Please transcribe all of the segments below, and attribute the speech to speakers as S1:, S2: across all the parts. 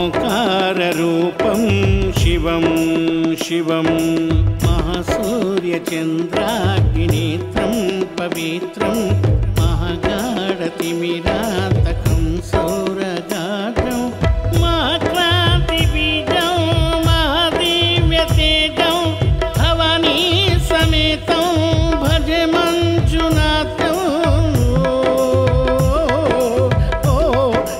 S1: ఓంకారరూపం శివం శివం మహాసూర్యచంద్రాగ్నినేత్రం పవిత్రం మహాగాఢతిమిరాంతకం సౌరగాఢం మహాక్రాంతిబీజం మహాదివ్యతేజం భవానీ సమేతం భజే మంజునాథం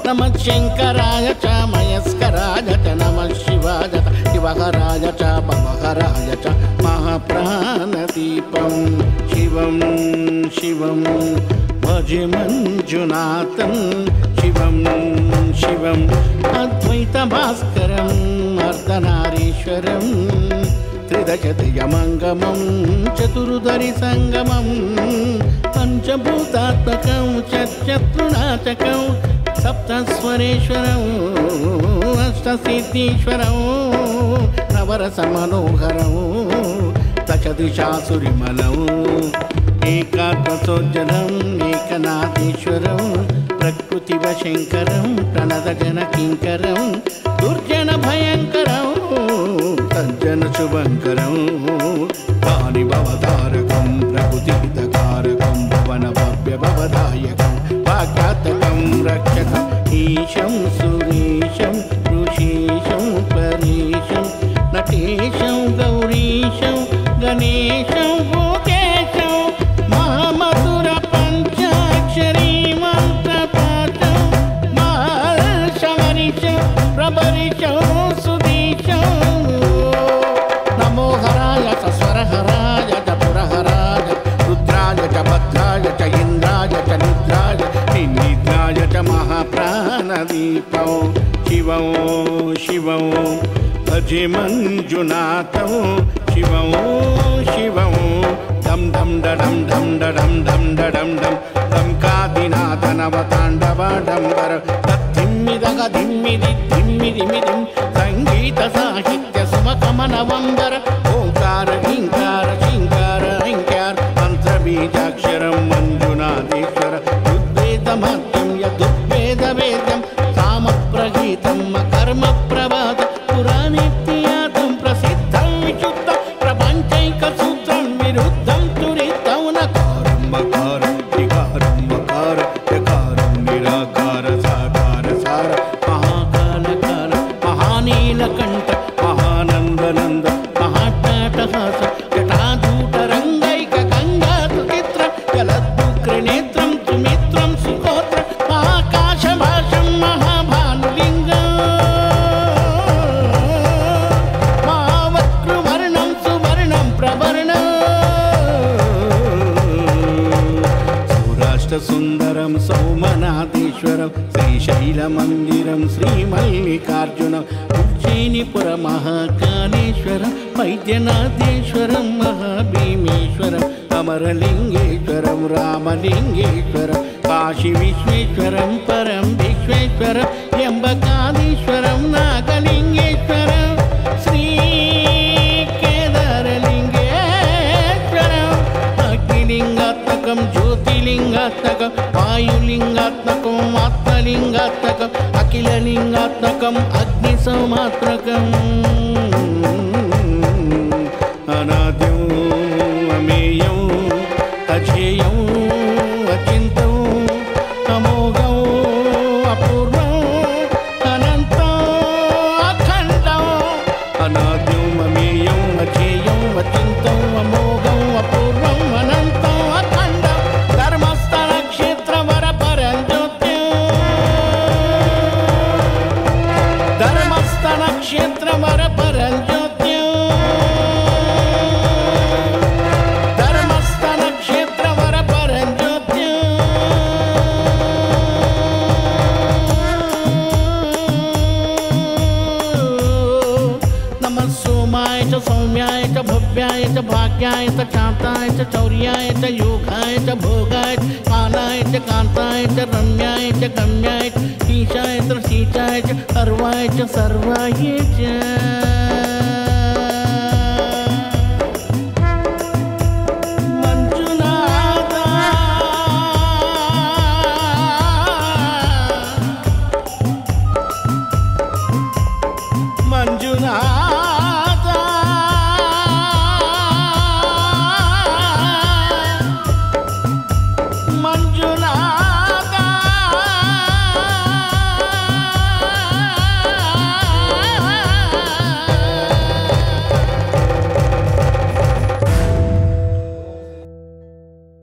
S1: నమః శంకరాయ చ మయస్కరాయ చ నమః శివాయ చ శివహరాయ చ భవహరాయ చ మహాప్రాణదీపం శివం శివం భజే మంజునాథం శివం శివం అద్వైత భాస్కరం అర్ధనారీశ్వరం త్రిదశతియమంగమం చతురుదరి సంగమం పంచభూతాత్మకం చత్రునాచకం సప్తస్వరేశ్వరం అష్టసిద్ధీశ్వరం నవరసమనోహరం దశదిశాసురిమలం ఏకాత్మసోజ్జలం ఏకనాథీశ్వరం ప్రకృతివశంకరం ప్రణదజనకింకరం దుర్జన భయంకరం సజ్జన శుభంకరం పాణిభవతారకం ప్రకృతిహితకారకం భవన భవ్య భవదాయకం వాగ్యాతకం రక్షకం ఈశం సురీశం ఋషీశం పరీశం నటేశం గౌరీశం గణేశం భూతేశం మహామధుర పంచాక్షరీ మంత్రపాఠం మహర్షవరిశం ప్రభరిశం సుదీశం నమో హరాయ స్వరహరాయ చ పురహరాయ రుద్రాయ చ భద్రాయ చ ఇంద్రాయ చ నిద్రాయ నిద్రాయ చ మహాప్రాణదీపం శివం శివం భజే మంజునాథం శివం శివం ధం ధం డడం ధం డడం ధం డడం ఢం ధంకాదినాథ నవతాండవడంబర ధిమ్మిదగ ధిమ్మిది ధిమ్మిదిమిదిం సంగీత సాహిత్య సుమకమనవంబర ఓంకార హింకార శింకార హింకార మంత్రబీజాక్షరం మంజునాథేశ్వర ఋగ్వేదమహత్యం యదుర్వేద వేద్యం సామప్రగీతం కర్మ ప్రభాత పురాణిత్యాతం ప్రసిద్ధం విశుద్ధం ప్రపంచైక సూత్రం విరుద్ధం తురితం నకారం మకారం వికారం మకార యకారం నిరాకార సాకార సార మహాకాలకాల మహానీలకంఠ మహానందనంద మహాటాటహాస జటాధూటరంగైక గంగాతుచిత్ర జలద్దుక్రనేత్రం సుమిత్రం సుగోత్ర మహాకాశభాషం మహాభానులింగం మహావక్రవర్ణం సువర్ణం ప్రవర్ణం సౌరాష్ట్రసుందరం సోమనాథేశ్వరం శ్రీశైలమందిరం శ్రీమల్లికార్జునం ఉజ్జయినిపుర మహాకాళేశ్వరం వైద్యనాథేశ్వరం మహాభీమేశ్వరం అమరలింగేశ్వరం రామలింగేశ్వరం కాశీ విశ్వేశ్వరం పరం విశ్వేశ్వరం ఎంబకాదీశ్వరం నాగలింగేశ్వరం శ్రీ కేదారలింగేశ్వరం అగ్నిలింగాత్మకం జ్యోతిలింగాత్మకం వాయులింగాత్మకం ఆత్మలింగాత్మకం అఖిలలింగాత్మకం అగ్నిసమాత్మకం అనాద్యం అమేయం అజేయం అచింతం అమోఘం అపూర్వం అనంతం అఖండం అనాద్యం అమేయం అజేయం అచింతం అమోఘం అపూర్వం అనంతం అఖండం ధర్మస్థల క్షేత్రవర పరంజ్యోత్యం ధర్మస్థల క్షేత్రవర పరంజ్యోత్యం ధర్మస్థల క్షేత్రవర పరంజ్యోత్యం నమః సోమాయ చ సౌమ్యాయ చ భవ్యాయ చ భాగ్యాయ చ శాంతాయ చ చౌర్యాయ చ యోగాయ చ భోగాయ చ కాలాయ చ కాంతాయ చ రమ్యాయ చ గమ్యాయ చ ఈశాయ చ శీచాయ చ సర్వాయ చ సర్వాయ చ